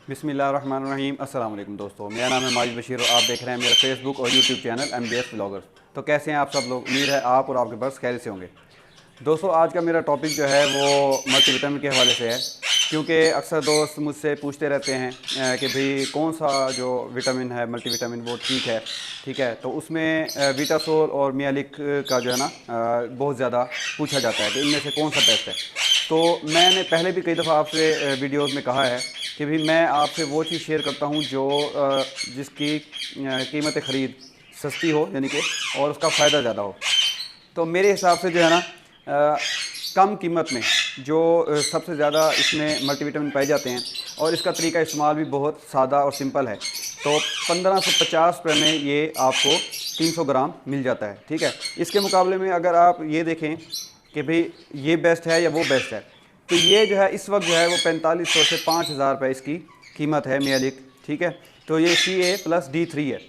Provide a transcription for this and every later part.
बिस्मिल्लाहिर्रहमानिर्रहीम। अस्सलाम वालेकुम दोस्तों, मेरा नाम है माजिद बशीर और आप देख रहे हैं मेरा फेसबुक और यूट्यूब चैनल MBS व्लॉगर्स। तो कैसे हैं आप सब लोग? उम्मीद है आप और आपके बर्स खैर से होंगे। दोस्तों, आज का मेरा टॉपिक जो है वो मल्टीविटामिन के हवाले से है, क्योंकि अक्सर दोस्त मुझसे पूछते रहते हैं कि भाई कौन सा जो विटामिन है मल्टीविटामिन वो ठीक है। तो उसमें विटासोल और मियालिक का जो है ना बहुत ज़्यादा पूछा जाता है कि इनमें से कौन सा बेस्ट है। तो मैंने पहले भी कई दफ़ा आपसे वीडियोस में कहा है कि भाई मैं आपसे वो चीज़ शेयर करता हूँ जो जिसकी कीमत ख़रीद सस्ती हो, यानी कि और उसका फ़ायदा ज़्यादा हो। तो मेरे हिसाब से जो है ना कम कीमत में जो सबसे ज़्यादा इसमें मल्टीविटामिन पाए जाते हैं और इसका तरीका इस्तेमाल भी बहुत सादा और सिंपल है। तो 1550 रुपये में ये आपको 300 ग्राम मिल जाता है। ठीक है, इसके मुकाबले में अगर आप ये देखें कि भाई ये बेस्ट है या वो बेस्ट है, तो ये जो है इस वक्त जो है वो 4500 से 5000 रुपये इसकी कीमत है मियालिक। ठीक है, तो ये CA+D3 है।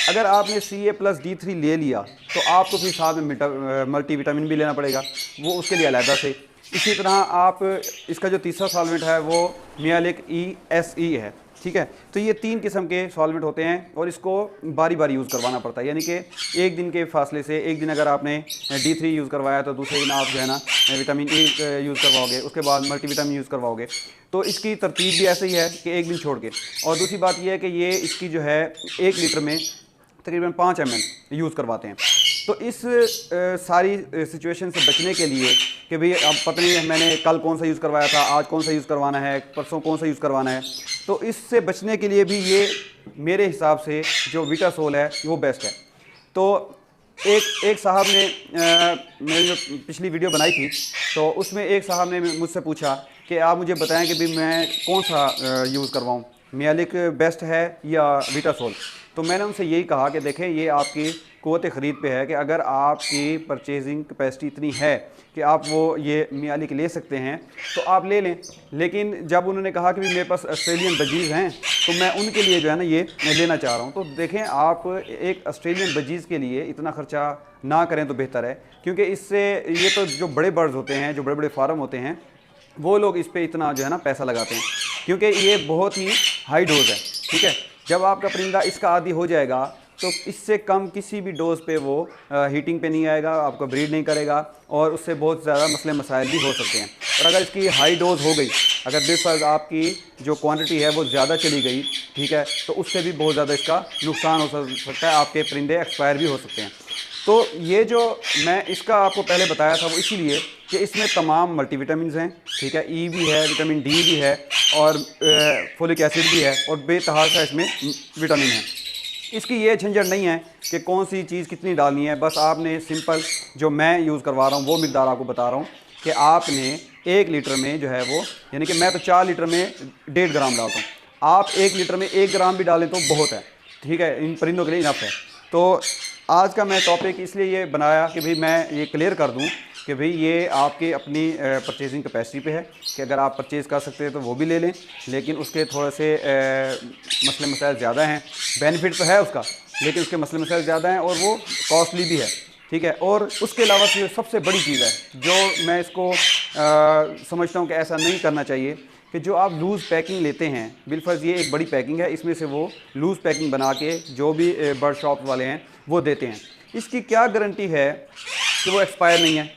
अगर आपने CA+D3 ले लिया तो आपको फिर साथ में मल्टीविटामिन भी लेना पड़ेगा, वो उसके लिए अलहदा से। इसी तरह आप इसका जो तीसरा सॉल्वेंट है वो मियालिक ESE है। ठीक है, तो ये 3 किस्म के सॉल्वेंट होते हैं और इसको बारी बारी यूज़ करवाना पड़ता है, यानी कि एक दिन के फासले से एक दिन अगर आपने D3 यूज़ करवाया तो दूसरे दिन आप जो है ना विटामिन E यूज़ करवाओगे, उसके बाद मल्टीविटामिन यूज़ करवाओगे। तो इसकी तरतीब भी ऐसे ही है कि एक दिन छोड़ के। और दूसरी बात यह है कि ये इसकी जो है 1 लीटर में तकरीबन 5 ml यूज़ करवाते हैं। तो इस सारी सिचुएशन से बचने के लिए कि भाई अब पता नहीं मैंने कल कौन सा यूज़ करवाया था, आज कौन सा यूज़ करवाना है, परसों कौन सा यूज़ करवाना है, तो इससे बचने के लिए भी ये मेरे हिसाब से जो विटासोल है वो बेस्ट है। तो एक साहब ने मैंने जो पिछली वीडियो बनाई थी तो उसमें एक साहब ने मुझसे पूछा कि आप मुझे बताएं कि भाई मैं कौन सा यूज़ करवाऊँ, मियालिक बेस्ट है या विटासोल। तो मैंने उनसे यही कहा कि देखें ये आपकी क़ुव्वत ख़रीद पे है कि अगर आपकी परचेजिंग कैपेसिटी इतनी है कि आप वो ये मियालिक ले सकते हैं तो आप ले लें। लेकिन जब उन्होंने कहा कि मेरे पास ऑस्ट्रेलियन बजीज़ हैं तो मैं उनके लिए जो है ना ये मैं लेना चाह रहा हूँ, तो देखें आप एक ऑस्ट्रेलियन बजीज़ के लिए इतना ख़र्चा ना करें तो बेहतर है, क्योंकि इससे ये तो जो बड़े बर्ड्स होते हैं, जो बड़े बड़े फार्म होते हैं, वो लोग इस पर इतना जो है ना पैसा लगाते हैं, क्योंकि ये बहुत ही हाई डोज है। ठीक है, जब आपका परिंदा इसका आदी हो जाएगा तो इससे कम किसी भी डोज पे वो हीटिंग पे नहीं आएगा, आपको ब्रीड नहीं करेगा और उससे बहुत ज़्यादा मसले मसाइल भी हो सकते हैं। और अगर इसकी हाई डोज हो गई, अगर बेफर्ज आपकी जो क्वांटिटी है वो ज़्यादा चली गई, ठीक है, तो उससे भी बहुत ज़्यादा इसका नुकसान हो सकता है, आपके परिंदे एक्सपायर भी हो सकते हैं। तो ये जो मैं इसका आपको पहले बताया था वो इसीलिए कि इसमें तमाम मल्टीविटामिन हैं। ठीक है, E भी है, विटामिन D भी है और फोलिक एसिड भी है और बेतहाशा इसमें विटामिन है। इसकी ये झंझट नहीं है कि कौन सी चीज़ कितनी डालनी है, बस आपने सिंपल जो मैं यूज़ करवा रहा हूँ वो मिकदार आपको बता रहा हूँ कि आपने 1 लीटर में जो है वो, यानी कि मैं तो 4 लीटर में 1.5 ग्राम डालता हूँ, आप 1 लीटर में 1 ग्राम भी डालें तो बहुत है। ठीक है, इन परिंदों के लिए इनफ है। तो आज का मैं टॉपिक इसलिए ये बनाया कि भाई मैं ये क्लियर कर दूं कि भाई ये आपके अपनी परचेजिंग कैपेसिटी पे है कि अगर आप परचेज़ कर सकते हैं तो वो भी ले लें, लेकिन उसके थोड़े से मसले मसाइल ज़्यादा हैं। बेनिफिट तो है उसका, लेकिन उसके मसले मसाइल ज़्यादा हैं और वो कॉस्टली भी है। ठीक है, और उसके अलावा जो सबसे बड़ी चीज़ है जो मैं इसको समझता हूँ कि ऐसा नहीं करना चाहिए कि जो आप लूज़ पैकिंग लेते हैं, बिलफर्ज ये एक बड़ी पैकिंग है, इसमें से वो लूज़ पैकिंग बना के जो भी बर्ड शॉप वाले हैं वो देते हैं। इसकी क्या गारंटी है कि वो एक्सपायर नहीं है?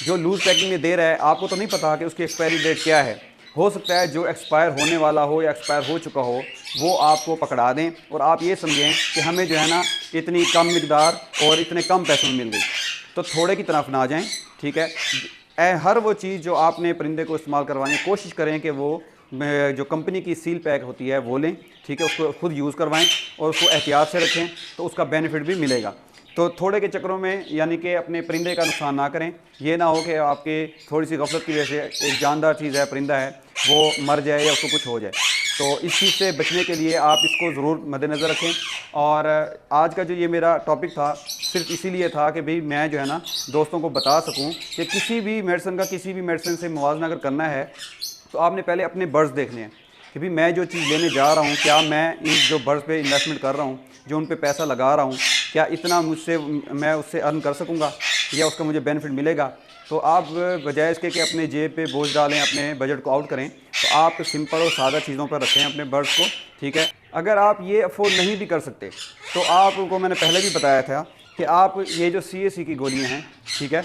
जो लूज़ पैकिंग में दे रहा है आपको तो नहीं पता कि उसकी एक्सपायरी डेट क्या है। हो सकता है जो एक्सपायर होने वाला हो या एक्सपायर हो चुका हो वो आपको पकड़ा दें और आप ये समझें कि हमें जो है ना इतनी कम मिकदार और इतने कम पैसों में मिल गई, तो थोड़े की तरफ ना जाएं। ठीक है, हर वो चीज़ जो आपने परिंदे को इस्तेमाल करवाने की कोशिश करें कि वो जो कंपनी की सील पैक होती है वो लें। ठीक है, उसको खुद यूज़ करवाएं और उसको एहतियात से रखें तो उसका बेनिफिट भी मिलेगा। तो थोड़े के चक्करों में यानी कि अपने परिंदे का नुकसान ना करें। ये ना हो कि आपके थोड़ी सी गफलत की वजह से एक जानदार चीज़ है, परिंदा है, वो मर जाए या उसको कुछ हो जाए। तो इस चीज़ से बचने के लिए आप इसको ज़रूर मद्देनज़र रखें। और आज का जो ये मेरा टॉपिक था सिर्फ इसीलिए था कि भाई मैं जो है ना दोस्तों को बता सकूं कि किसी भी मेडिसिन से मुवाजना अगर करना है तो आपने पहले अपने बर्ड्स देखने हैं कि भाई मैं जो चीज़ लेने जा रहा हूँ, क्या मैं इन जो बर्ड्स पे इन्वेस्टमेंट कर रहा हूँ, जो उन पे पैसा लगा रहा हूँ, क्या इतना मुझसे मैं उससे अर्न कर सकूँगा या उसका मुझे बेनिफिट मिलेगा। तो आप बजाय इसके कि अपने जेब पे बोझ डालें, अपने बजट को आउट करें, तो आप सिंपल और सादा चीज़ों पर रखें अपने बर्ड्स को, ठीक है। अगर आप ये अफोर्ड नहीं भी कर सकते तो आपको मैंने पहले भी बताया था कि आप ये जो CAC की गोलियां हैं, ठीक है,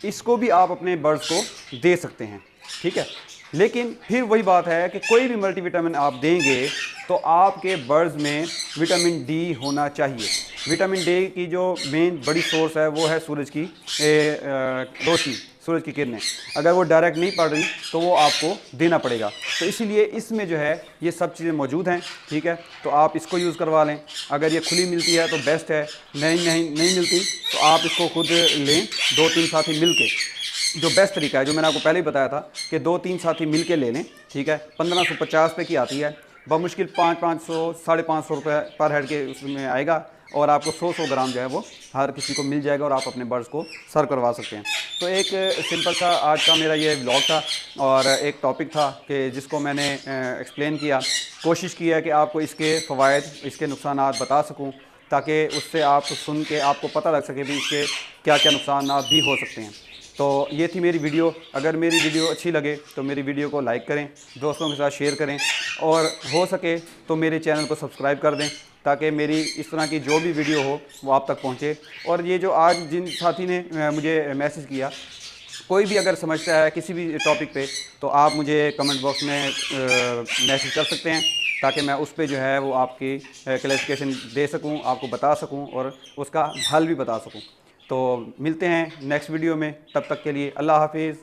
इसको भी आप अपने बर्ड्स को दे सकते हैं, ठीक है। लेकिन फिर वही बात है कि कोई भी मल्टीविटामिन आप देंगे तो आपके बर्ड्स में विटामिन डी होना चाहिए। विटामिन डी की जो मेन बड़ी सोर्स है वो है सूरज की रोशनी, सूरज की किरणें। अगर वो डायरेक्ट नहीं पड़ रही तो वो आपको देना पड़ेगा। तो इसीलिए इसमें जो है ये सब चीज़ें मौजूद हैं, ठीक है। तो आप इसको यूज़ करवा लें। अगर ये खुली मिलती है तो बेस्ट है, नहीं मिलती तो आप इसको खुद लें, 2-3 साथी मिल के। जो बेस्ट तरीका है, जो मैंने आपको पहले ही बताया था कि 2-3 साथी मिल के ले लें, ठीक है। 1550 रुपये की आती है, बमुश्किल 500 साढ़े 500 रुपये पर हेड के उसमें आएगा, और आपको 100 ग्राम जो है वो हर किसी को मिल जाएगा और आप अपने बर्ड्स को सर्व करवा सकते हैं। तो एक सिंपल सा आज का मेरा ये व्लॉग था और एक टॉपिक था कि जिसको मैंने एक्सप्लेन किया। कोशिश की है कि आपको इसके फ़वाइद, इसके नुकसानात बता सकूं, ताकि उससे आप सुन के आपको पता लग सके भी इसके क्या क्या नुकसानात भी हो सकते हैं। तो ये थी मेरी वीडियो। अगर मेरी वीडियो अच्छी लगे तो मेरी वीडियो को लाइक करें, दोस्तों के साथ शेयर करें, और हो सके तो मेरे चैनल को सब्सक्राइब कर दें, ताकि मेरी इस तरह की जो भी वीडियो हो वो आप तक पहुंचे। और ये जो आज जिन साथी ने मुझे मैसेज किया, कोई भी अगर समझता है किसी भी टॉपिक पे, तो आप मुझे कमेंट बॉक्स में मैसेज कर सकते हैं, ताकि मैं उस पर जो है वो आपकी क्लैरिफिकेशन दे सकूं, आपको बता सकूं और उसका हल भी बता सकूं। तो मिलते हैं नेक्स्ट वीडियो में, तब तक के लिए अल्लाह हाफिज़।